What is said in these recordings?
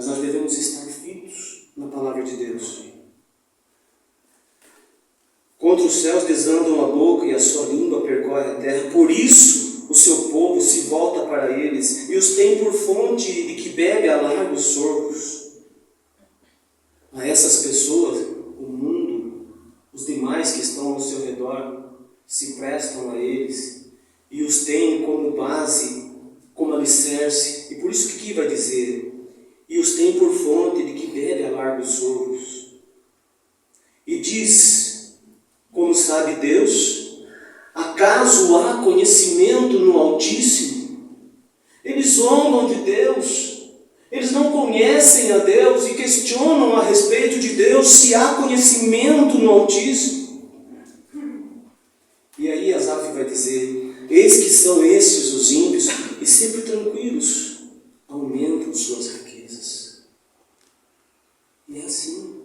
Mas nós devemos estar fitos na palavra de Deus. Contra os céus desandam a boca e a sua língua percorre a terra. Por isso o seu povo se volta para eles e os tem por fonte de que bebe a largos sorvos. A essas pessoas, o mundo, os demais que estão ao seu redor, se prestam a eles e os têm como base, como alicerce. E por isso que aqui vai dizer, e os tem por fonte de que bebe a largos sorvos. E diz, como sabe Deus, acaso há conhecimento no Altíssimo? Eles zombam de Deus. Eles não conhecem a Deus e questionam a respeito de Deus se há conhecimento no Altíssimo. E aí Asaf vai dizer, eis que são esses os ímpios e sempre tranquilos, aumentam suas riquezas. E é assim,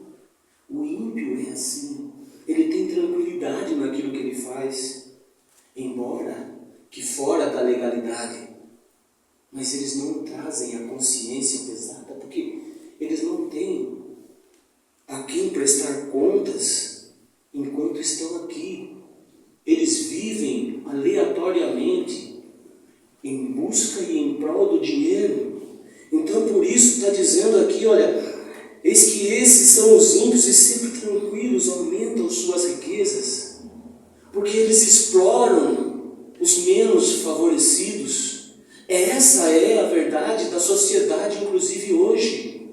o ímpio é assim, ele tem tranquilidade naquilo que ele faz, embora que fora da legalidade. Mas eles não trazem a consciência pesada, porque eles não têm a quem prestar contas enquanto estão aqui. Eles vivem aleatoriamente, em busca e em prol do dinheiro. Então por isso está dizendo aqui, olha, eis que esses são os ímpios e sempre tranquilos aumentam suas riquezas, porque eles exploram os menos favorecidos. Essa é a verdade da sociedade, inclusive hoje.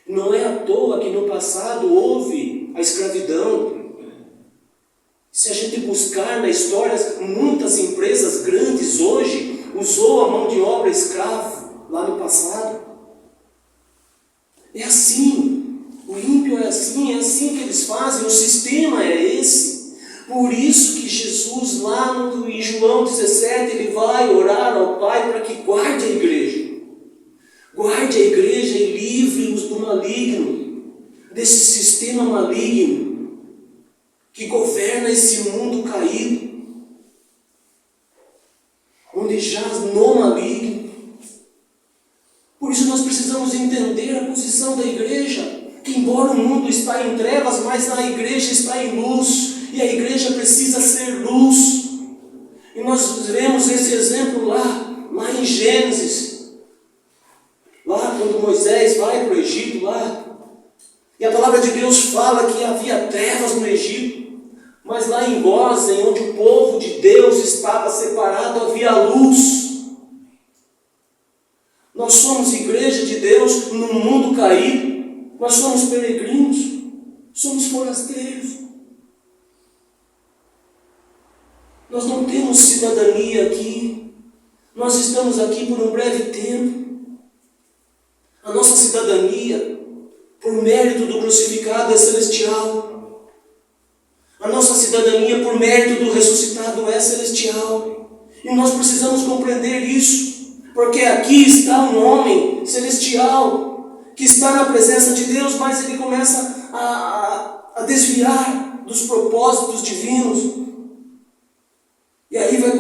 Não é à toa que no passado houve a escravidão. Se a gente buscar na história, muitas empresas grandes hoje usou a mão de obra escrava lá no passado. É assim, o ímpio é assim que eles fazem, o sistema é esse. Por isso que Jesus, lá em João 17, ele vai orar ao Pai para que guarde a igreja. Guarde a igreja e livre-os do maligno, desse sistema maligno que governa esse mundo caído, onde jaz no maligno. Por isso nós precisamos entender a posição da igreja, que embora o mundo está em trevas, mas a igreja está em luz. E a igreja precisa ser luz. E nós vemos esse exemplo lá em Gênesis. Lá quando Moisés vai para o Egito, lá. E a palavra de Deus fala que havia trevas no Egito. Mas lá em Gósen, onde o povo de Deus estava separado, havia luz. Nós somos igreja de Deus no mundo caído. Nós somos peregrinos. Somos forasteiros. Nós não temos cidadania aqui. Nós estamos aqui por um breve tempo. A nossa cidadania, por mérito do crucificado, é celestial. A nossa cidadania, por mérito do ressuscitado, é celestial. E nós precisamos compreender isso. Porque aqui está um homem celestial, que está na presença de Deus, mas ele começa a desviar dos propósitos divinos. E aí vai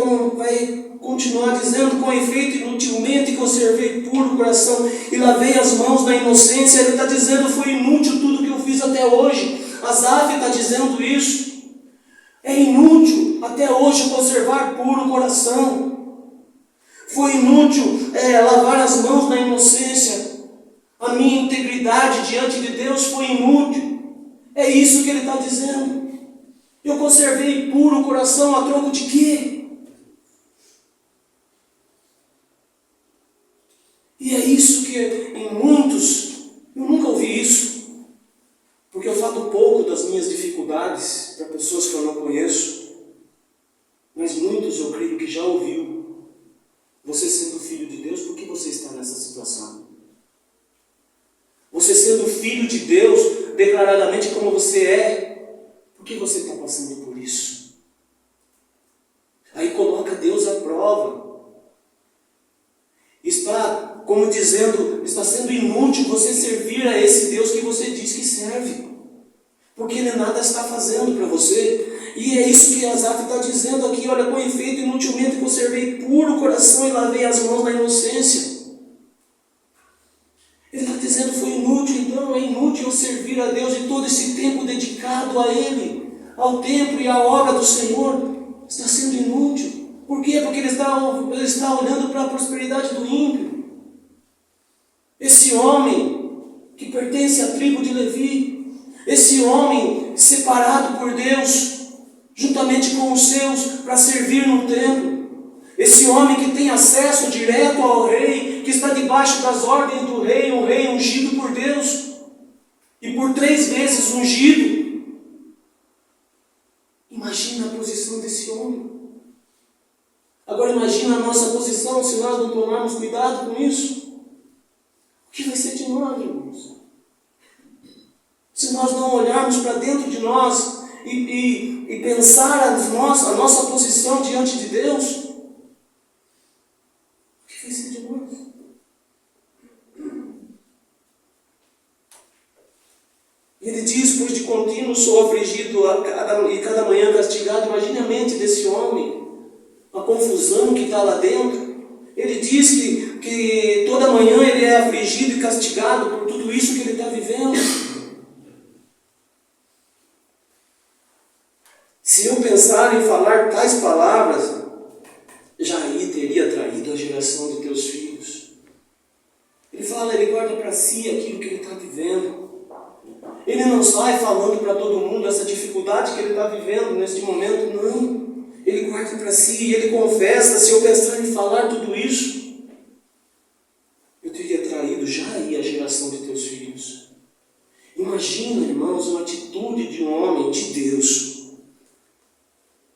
continuar dizendo, com efeito inutilmente conservei puro o coração e lavei as mãos na inocência. Ele está dizendo, foi inútil tudo que eu fiz até hoje. Asaf está dizendo isso. É inútil até hoje conservar puro o coração. Foi inútil lavar as mãos na inocência. A minha integridade diante de Deus foi inútil. É isso que ele está dizendo. Eu conservei puro o coração a troco de quê? E é isso que em muitos, eu nunca ouvi isso, porque eu falo pouco das minhas dificuldades para pessoas que eu não conheço, mas muitos eu creio que já ouviu. Você sendo filho de Deus, por que você está nessa situação? Você sendo filho de Deus, declaradamente como você é, por que você está passando por isso? Aí coloca Deus à prova. Está, como dizendo, está sendo inútil você servir a esse Deus que você diz que serve. Porque Ele nada está fazendo para você. E é isso que Asaf está dizendo aqui. Olha, com efeito, inutilmente conservei puro o coração e lavei as mãos na inocência. Ele a servir a Deus e todo esse tempo dedicado a Ele, ao templo e à obra do Senhor, está sendo inútil. Por quê? Porque ele está olhando para a prosperidade do ímpio. Esse homem que pertence à tribo de Levi, esse homem separado por Deus, juntamente com os seus, para servir no templo. Esse homem que tem acesso direto ao rei, que está debaixo das ordens do rei, um rei ungido por Deus, e por 3 vezes ungido. Imagina a posição desse homem. Agora imagina a nossa posição se nós não tomarmos cuidado com isso. O que vai ser de nós, irmãos? Se nós não olharmos para dentro de nós e pensar a nossa posição diante de Deus, o que vai ser de nós? Ele diz, pois de contínuo sou afligido e cada manhã castigado. Imagine a mente desse homem, a confusão que está lá dentro. Ele diz que toda manhã ele é afligido e castigado por tudo isso que ele está vivendo. Se eu pensar em falar tais palavras, Jair teria traído a geração de teus filhos. Ele fala, ele guarda para si aquilo que ele está vivendo. Ele não sai falando para todo mundo essa dificuldade que ele está vivendo neste momento, não. Ele guarda para si e ele confessa, se eu pensar em falar tudo isso, eu teria traído já aí a geração de teus filhos. Imagina, irmãos, uma atitude de um homem de Deus,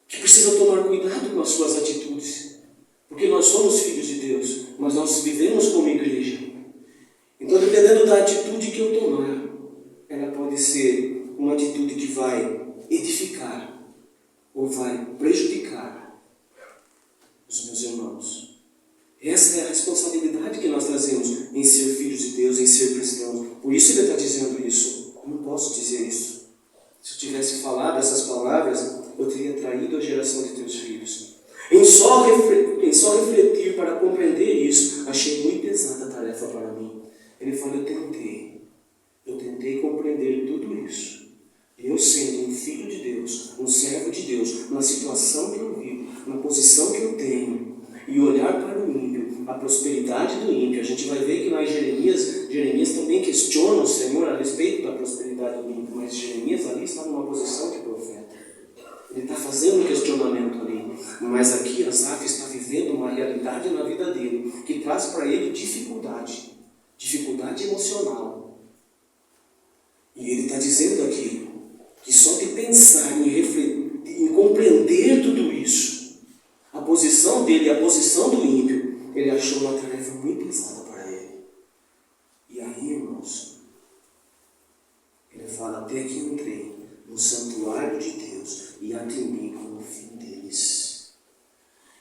que precisa tomar cuidado com as suas atitudes, porque nós somos filhos de Deus, mas nós vivemos como igreja. Então, dependendo da atitude que eu tomar, ela pode ser uma atitude que vai edificar ou vai prejudicar os meus irmãos. Essa é a responsabilidade que nós trazemos em ser filhos de Deus, em ser cristãos. Por isso ele está dizendo isso. Eu não posso dizer isso. Se eu tivesse falado essas palavras, eu teria traído a geração de teus filhos. Em só refletir para compreender isso, achei muito pesada a tarefa para mim. Ele fala, eu tentei compreender tudo isso. Eu sendo um filho de Deus, um servo de Deus, na situação que eu vivo, na posição que eu tenho, e olhar para o ímpio, a prosperidade do ímpio. A gente vai ver que lá em Jeremias também questiona o Senhor a respeito da prosperidade do ímpio, mas Jeremias ali está numa posição de profeta. Ele está fazendo um questionamento ali, mas aqui Asaf está vivendo uma realidade na vida dele, que traz para ele dificuldade emocional. E ele está dizendo aqui, que só de pensar em refletir, em compreender tudo isso, a posição dele, a posição do ímpio, ele achou uma tarefa muito pesada para ele. E aí, irmãos, ele fala, até que entrei no santuário de Deus e atendi com o fim deles.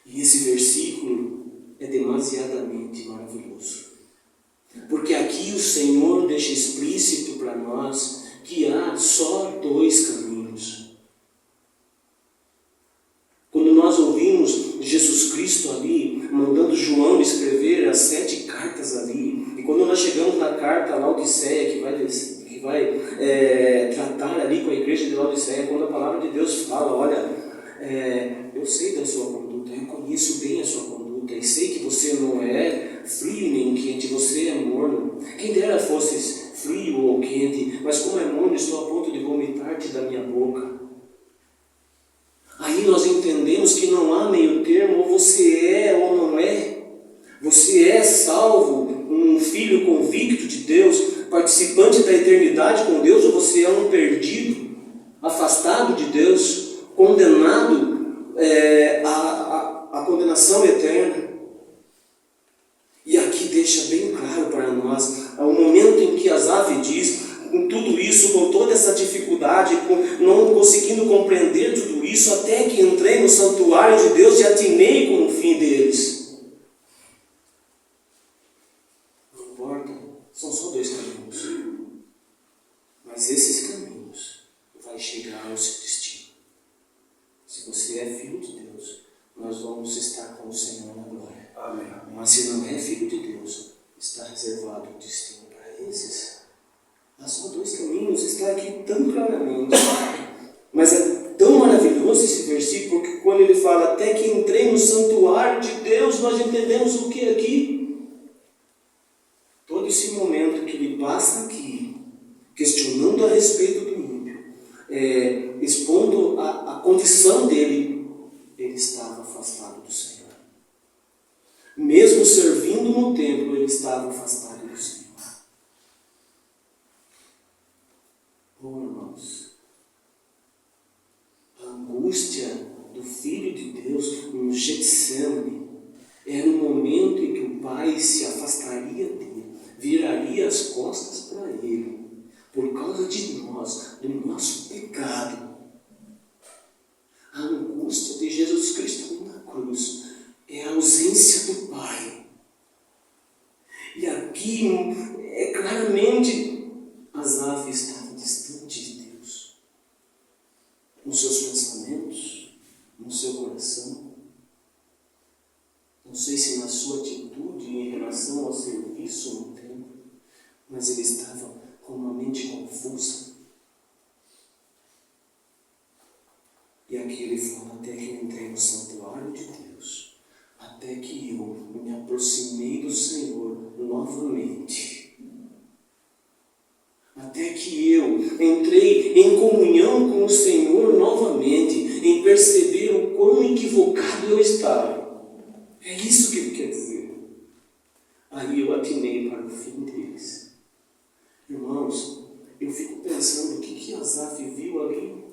E esse versículo é demasiadamente maravilhoso, porque aqui o Senhor deixa explícito para nós que há só 2 caminhos. Quando nós ouvimos Jesus Cristo ali, mandando João escrever as 7 cartas ali, e quando nós chegamos na carta a Laodiceia, que vai tratar ali com a igreja de Laodiceia, quando a palavra de Deus fala, olha, eu sei da sua conduta, eu conheço bem a sua conduta, e sei que você não é frio nem quente, você é morno. Quem dera fosses frio ou quente, mas como é morno, estou a ponto de vomitar-te da minha boca. Aí nós entendemos que não há meio termo, ou você é ou não é. Você é salvo, um filho convicto de Deus, participante da eternidade com Deus, ou você é um perdido, afastado de Deus, condenado à condenação eterna. E aqui deixa bem claro para nós, ao momento em que Asaf diz, com tudo isso, com toda essa dificuldade, não conseguindo compreender tudo isso, até que entrei no santuário de Deus e atinei com o fim deles. Não importa, são só 2 caminhos. Mas esses caminhos vai chegar ao seu destino. Se você é filho de Deus, nós vamos estar com o Senhor na glória. Amém. Mas se não é filho de Deus, está reservado o destino para esses. Há só 2 caminhos. está aqui tão claramente. Mas é tão maravilhoso esse versículo, porque quando ele fala até que entrei no santuário de Deus, nós entendemos o que aqui? Todo esse momento que ele passa aqui, questionando a respeito do ímpio, expondo a condição dele, ele estava afastado do Senhor. Mesmo servindo no templo, ele estava afastado do Senhor. Oh, irmãos, a angústia do Filho de Deus no Getsemane era o momento em que o Pai se afastaria dele, viraria as costas para ele, por causa de nós, do nosso pecado. A angústia de Jesus Cristo na cruz é a ausência do Pai. E aqui, claramente, Asaf estava distante de Deus. Nos seus pensamentos, no seu coração. Não sei se na sua atitude em relação ao serviço no templo, mas ele estava com uma mente confusa. E aqui ele fala, até que eu entrei no santuário de Deus, até que eu me aproximei do Senhor novamente, até que eu entrei em comunhão com o Senhor novamente, em perceber o quão equivocado eu estava. É isso que ele quer dizer. Aí eu atinei para o fim deles. Irmãos, eu fico pensando o que Asaf viu ali.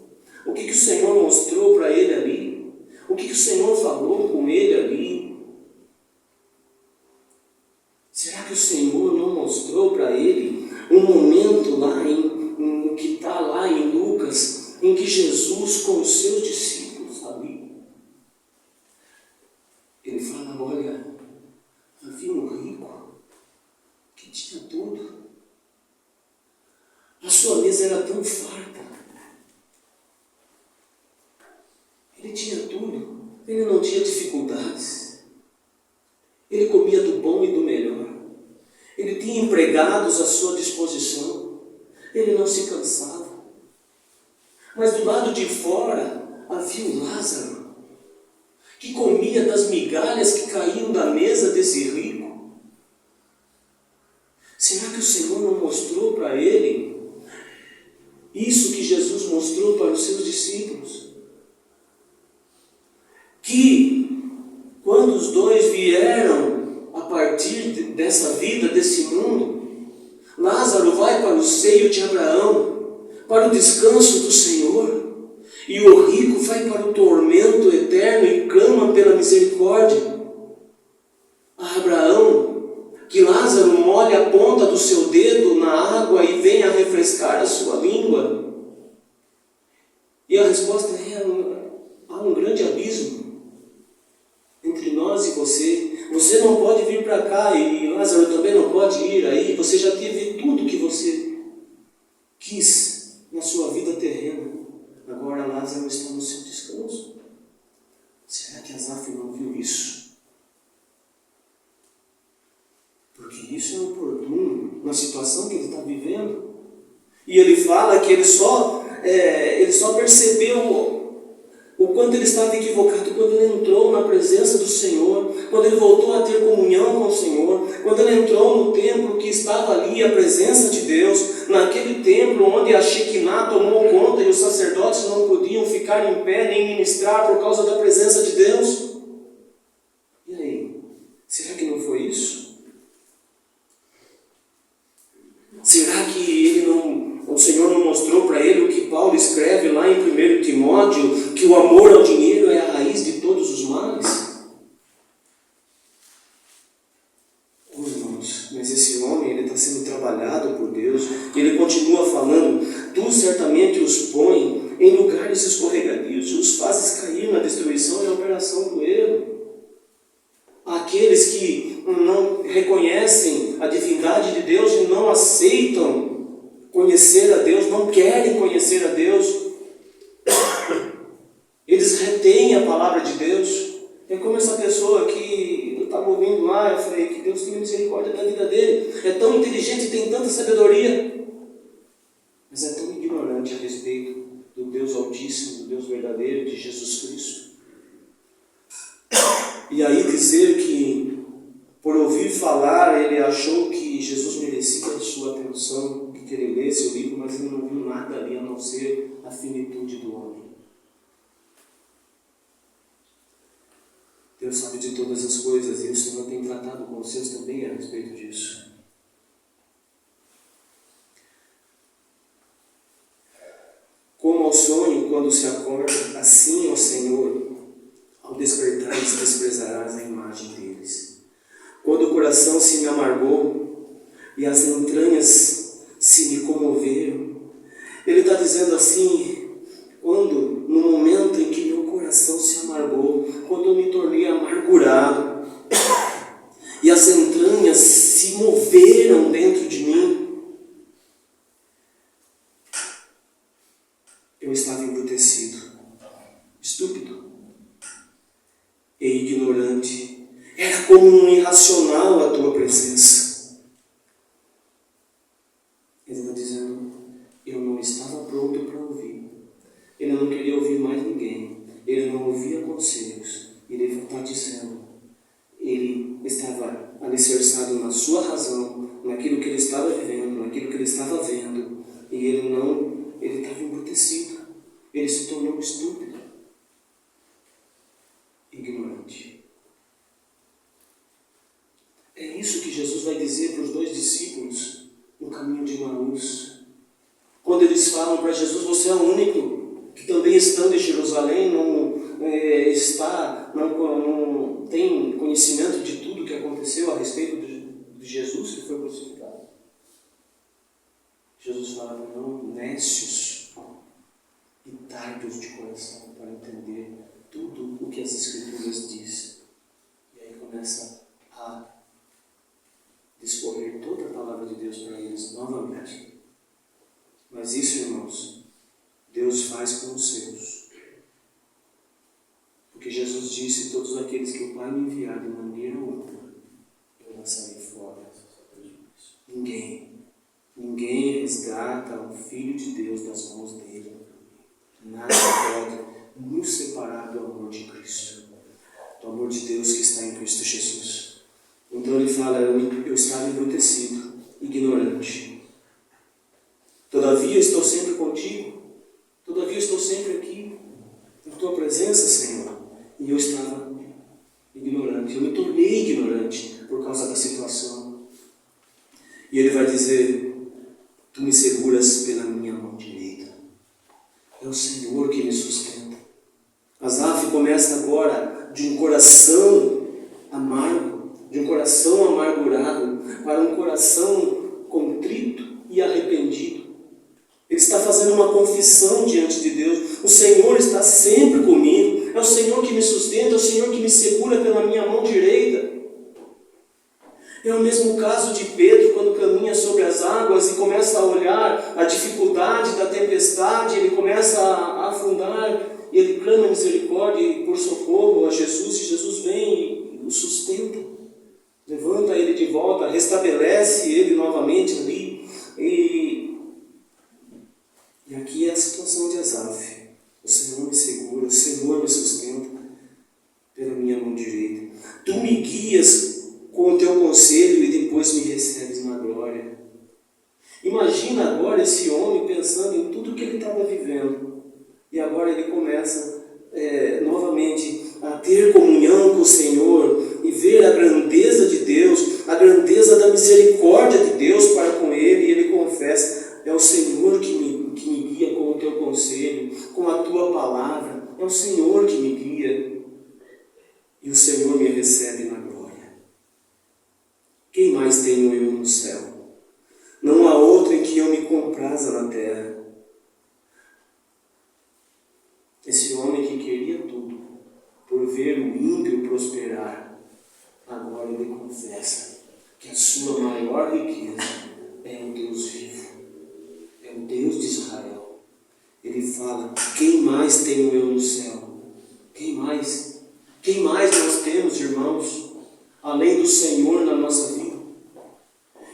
O que o Senhor mostrou para ele ali? O que o Senhor falou com ele ali? Será que o Senhor não mostrou para ele um momento lá que está lá em Lucas, em que Jesus com os seus discípulos ali, ele fala, olha, havia um rico que tinha tudo. A sua mesa era tão farta. Ele tinha tudo, ele não tinha dificuldades. Ele comia do bom e do melhor. Ele tinha empregados à sua disposição. Ele não se cansava. Mas do lado de fora havia o Lázaro, que comia das migalhas que caíam da mesa desse rico. Será que o Senhor não mostrou para ele isso que Jesus mostrou para os seus discípulos? Que quando os dois vieram a partir dessa vida, desse mundo, Lázaro vai para o seio de Abraão, para o descanso do Senhor, e o rico vai para o tormento eterno e clama pela misericórdia. A Abraão, que Lázaro molhe a ponta do seu dedo na água e venha refrescar a sua língua. E a resposta é, há um grande abismo entre nós e você. Você não pode vir para cá e Lázaro também não pode ir aí. Você já teve tudo que você quis na sua vida terrena. Agora Lázaro está no seu descanso. Será que Asaf não viu isso? Porque isso é oportuno na situação que ele está vivendo. E ele fala que ele só percebeu o quanto ele estava equivocado quando ele entrou na presença do Senhor, quando ele voltou a ter comunhão com o Senhor, quando ele entrou no templo que estava ali, a presença de Deus, naquele templo onde a Shekinah tomou conta e os sacerdotes não podiam ficar em pé nem ministrar por causa da presença de Deus. E aí, será que não foi isso? Será que o Senhor não mostrou para ele o que Paulo escreve lá em 1 Timóteo, que o amor ao dinheiro é a raiz de todos os males? Oh, irmãos, mas esse homem, ele está sendo trabalhado por Deus, e ele continua falando, tu certamente os põe em lugares escorregadios, e os fazes cair na destruição e na operação do erro. Aqueles que não reconhecem a divindade de Deus e não aceitam conhecer a Deus, não querem conhecer a Deus, eles retêm a palavra de Deus. É como essa pessoa que eu estava ouvindo lá, eu falei, que Deus tenha misericórdia da vida dele, é tão inteligente e tem tanta sabedoria, mas é tão ignorante a respeito do Deus Altíssimo, do Deus verdadeiro, de Jesus Cristo. E aí dizer que, por ouvir falar, ele achou que Jesus merecia a sua atenção, que ele lesse o livro, mas ele não viu nada ali a não ser a finitude do homem. Deus sabe de todas as coisas e o Senhor tem tratado com os seus também a respeito disso. Como ao sonho, quando se acorda, assim, ó Senhor, ao despertares desprezarás a imagem deles. Quando o coração se me amargou e as entranhas se me comoveram, ele está dizendo assim, quando, no momento em que meu coração se amargou, quando eu me tornei amargurado e as entranhas se moveram dentro de mim, eu estava embrutecido, estúpido e ignorante. Era como um irracional a tua presença. Ele está dizendo, eu não estava pronto para ouvir. Ele não queria ouvir mais ninguém. Ele não ouvia conselhos. Ele está dizendo, ele estava alicerçado na sua razão, naquilo que ele estava vivendo, naquilo que ele estava vendo. E ele estava embrutecido. Ele se tornou estúpido, ignorante. É isso que Jesus vai dizer para os dois discípulos no caminho de Emaús. Quando eles falam para Jesus, você é o único que também estando em Jerusalém não tem conhecimento de tudo que aconteceu a respeito de Jesus que foi crucificado. Jesus fala, não, nécios e tardos de coração para entender tudo o que as Escrituras dizem. E aí começa a discorrer toda a palavra de Deus para eles novamente. Mas isso, irmãos, Deus faz com os seus. Porque Jesus disse, todos aqueles que o Pai me enviar de maneira alguma, eu lançarei fora. Ninguém resgata o Filho de Deus das mãos dele. Nada pode nos separar do amor de Cristo, do amor de Deus que está em Cristo Jesus. Então ele fala, eu estava embrutecido, ignorante. Todavia estou sempre contigo, todavia estou sempre aqui, em tua presença, Senhor. E eu estava ignorante, eu me tornei ignorante por causa da situação. E ele vai dizer, tu me seguras pela minha mão direita. É o Senhor que me sustenta. Asaf começa agora de um coração amargo, de um coração amargurado, para um coração contrito e arrependido. Ele está fazendo uma confissão diante de Deus. O Senhor está sempre comigo. É o Senhor que me sustenta, é o Senhor que me segura pela minha mão direita. É o mesmo caso de Pedro, quando caminha sobre as águas e começa a olhar a dificuldade da tempestade, ele começa a afundar, e ele clama misericórdia e por socorro a Jesus, e Jesus vem e o sustenta, levanta ele de volta, restabelece ele novamente ali, e aqui é a situação de Asaf. O Senhor me segura, o Senhor me sustenta pela minha mão direita. Tu me guias com o teu conselho e depois me recebes na glória. Imagina agora esse homem pensando em tudo que ele estava vivendo. E agora ele começa novamente a ter comunhão com o Senhor e ver a grandeza de Deus, a grandeza da misericórdia de Deus para com ele. E ele confessa, é o Senhor que me guia com o teu conselho, com a tua palavra. É o Senhor que me guia. E o Senhor me recebe na glória. Quem mais tenho eu no céu? Não há outro em que eu me compraza na terra. Esse homem que queria tudo, por ver o ímpio prosperar, agora ele confessa que a sua maior riqueza é o Deus vivo, é o Deus de Israel. Ele fala, quem mais tenho eu no céu? Quem mais? Quem mais nós temos, irmãos, além do Senhor na nossa vida?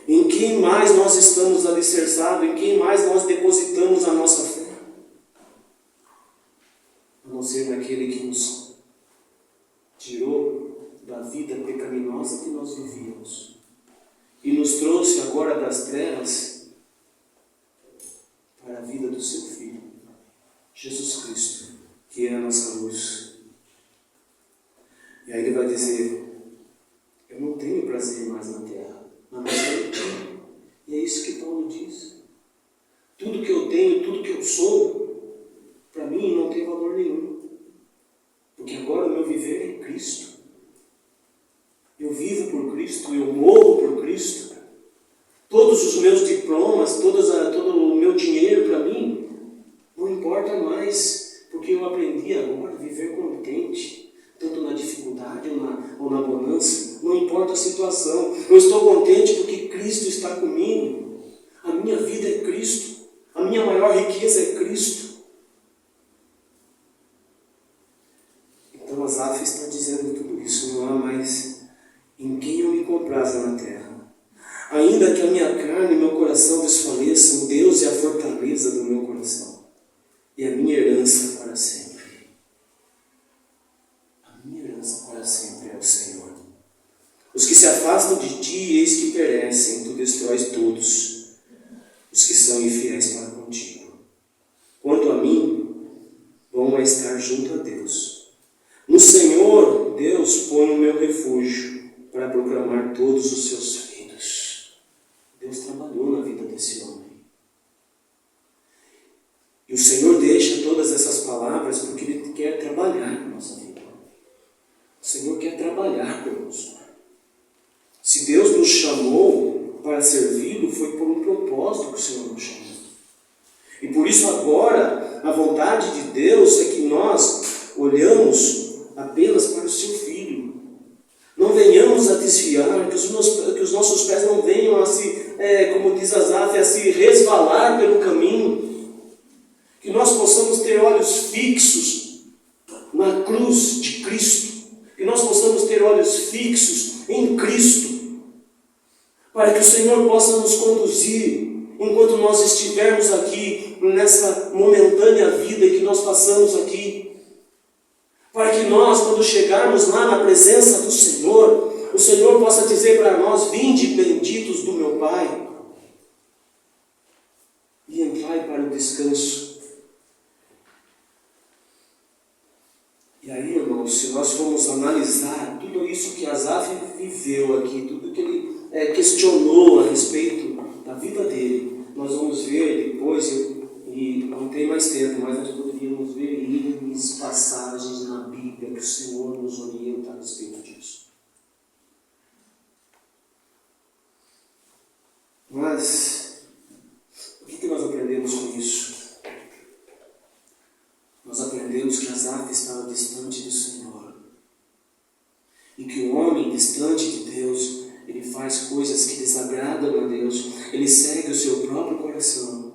Em quem mais nós estamos alicerçados? Em quem mais nós depositamos a nossa fé? agora das trevas para a vida do seu Filho, Jesus Cristo, que é a nossa luz. E aí ele vai dizer, eu não tenho prazer mais na terra, mas eu tenho. E é isso que Paulo diz. Tudo que eu tenho, tudo que eu sou, para mim não tem valor nenhum. Porque agora o meu viver é Cristo. Eu vivo por Cristo, eu morro por Cristo. Todos os meus diplomas, todo o meu dinheiro para mim, não importa mais, porque eu aprendi agora a viver contente, tanto na dificuldade ou na bonança, não importa a situação. Eu estou contente porque Cristo está comigo. A minha vida é Cristo, a minha maior riqueza é Cristo. Então Asaf está dizendo tudo isso, não há mais em quem eu me compraza na terra. Ainda que a minha carne e meu coração desfaleçam, Deus é a fortaleza do meu coração e a minha herança para sempre. A minha herança para sempre é o Senhor. Os que se afastam de ti, eis que perecem, tu destróis todos os que são infiéis para contigo. Quanto a mim, bom é estar junto a Deus. No Senhor, Deus, põe o meu refúgio para proclamar todos os seus feitos. Deus trabalhou na vida desse homem. E o Senhor deixa todas essas palavras porque Ele quer trabalhar na nossa vida. O Senhor quer trabalhar conosco. Se Deus nos chamou para servi-lo, foi por um propósito que o Senhor nos chamou. E por isso agora, a vontade de Deus é que nós olhamos apenas para o seu Filho. Não venhamos a desviar, que os nossos pés não venham a se, como diz Asaf, a se resvalar pelo caminho. Que nós possamos ter olhos fixos na cruz de Cristo. Que nós possamos ter olhos fixos em Cristo. Para que o Senhor possa nos conduzir enquanto nós estivermos aqui, nessa momentânea vida que nós passamos aqui. Para que nós, quando chegarmos lá na presença do Senhor, o Senhor possa dizer para nós, vinde benditos do meu Pai, e entrai para o descanso. E aí, irmãos, se nós formos analisar tudo isso que Asaf viveu aqui, tudo que ele questionou a respeito da vida dele, nós vamos ver depois, e não tem mais tempo, mas nós poderíamos ver inúmeras passagens na Bíblia que o Senhor nos orienta a respeito disso. Mas, o que nós aprendemos com isso? Nós aprendemos que Asaf estava distante do Senhor. E que o homem distante de Deus, ele faz coisas que desagradam a Deus. Ele segue o seu próprio coração.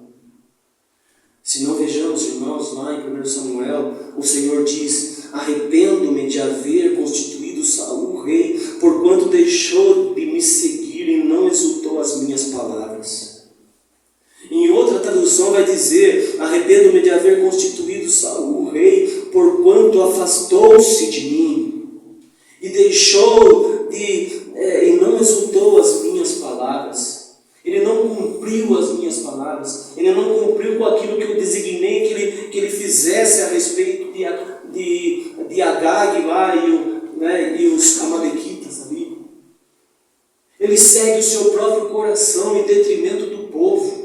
Se não vejamos, irmãos, lá em 1 Samuel, o Senhor diz, arrependo-me de haver constituído Saul rei, porquanto deixou de me seguir e não exultou as minhas palavras. Em outra tradução vai dizer, arrependo-me de haver constituído Saul rei, porquanto afastou-se de mim e deixou e não exultou as minhas palavras. Ele não cumpriu as minhas palavras. Ele não cumpriu com aquilo que eu designei que ele fizesse a respeito de Agag lá e os amalequitas ali. Ele segue o seu próprio coração em detrimento do povo.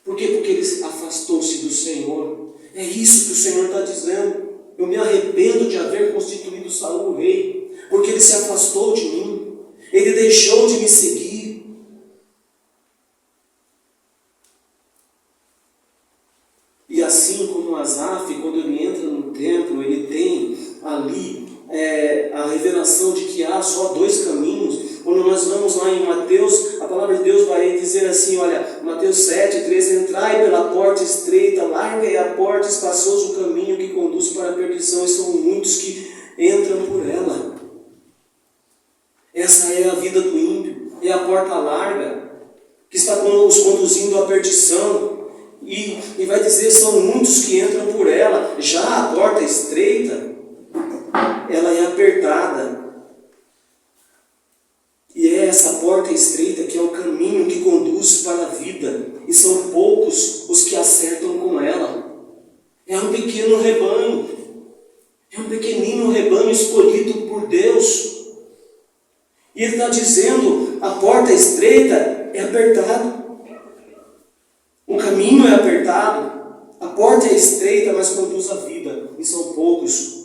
Por quê? Porque ele afastou-se do Senhor. É isso que o Senhor está dizendo. Eu me arrependo de haver constituído Saul rei, porque ele se afastou de mim. Ele deixou de me seguir. E assim como Asaf, quando ele entra no templo, ele tem ali a revelação de que há só dois caminhos. Quando nós vamos lá em Mateus, a palavra de Deus vai dizer assim, olha, Mateus 7:13, entrai pela porta estreita, larga é a porta, espaçoso o caminho que conduz para a perdição, e são muitos que entram por ela. Essa é a vida do ímpio, é a porta larga, que está os conduzindo à perdição. E vai dizer, são muitos que entram por ela. Já a porta estreita, ela é apertada. E é essa porta estreita que é o caminho que e são poucos os que acertam com ela. É um pequeno rebanho, é um pequenino rebanho escolhido por Deus. E ele está dizendo, a porta estreita é apertada, o caminho é apertado, a porta é estreita, mas conduz à vida, e são poucos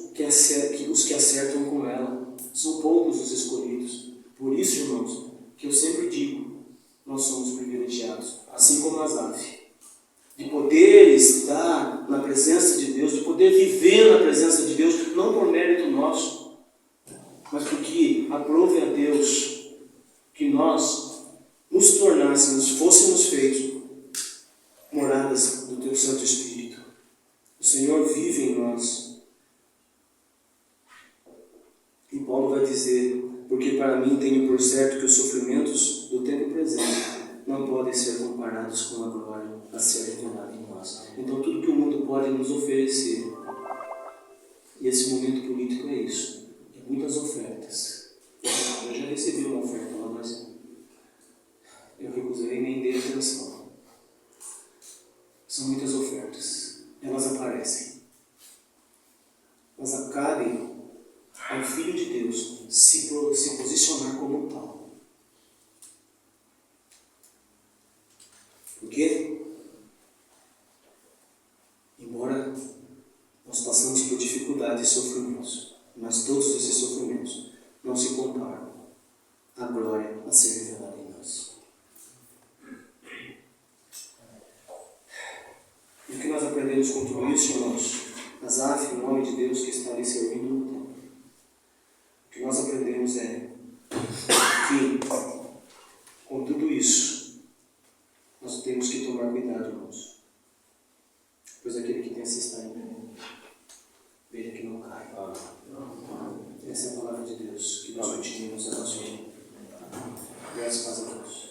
os que acertam com ela. São poucos os escolhidos. Por isso, irmãos, que eu sempre digo, nós somos privilegiados, assim como Asaf, de poder estar na presença de Deus, de poder viver na presença de Deus, não por mérito nosso, mas porque aprove a Deus que nós nos tornássemos, fôssemos feitos moradas do Teu Santo Espírito. O Senhor vive em nós. E Paulo vai dizer, porque para mim tenho por certo que os sofrimentos do tempo presente não podem ser comparados com a glória a ser revelada em nós. Então tudo que o mundo pode nos oferecer, e esse momento político é isso, é muitas ofertas. Eu já recebi uma oferta lá, mas eu recusei e nem dei atenção. São muitas ofertas, elas aparecem, mas cabem ao Filho de Deus se posicionar como tal. Por quê? Embora nós passamos por dificuldades e sofrimentos, mas todos esses sofrimentos não se comparam à glória a ser revelada em nós. E o que nós aprendemos com tudo isso, irmãos? Asaf, um homem de Deus que está ali servindo no templo. O que nós aprendemos é que, com tudo isso, nós temos que tomar cuidado, irmãos. Pois aquele que pensa estar em pé, veja que não cai. Essa é a palavra de Deus que nós continuamos a nossa vida. Graças a Deus.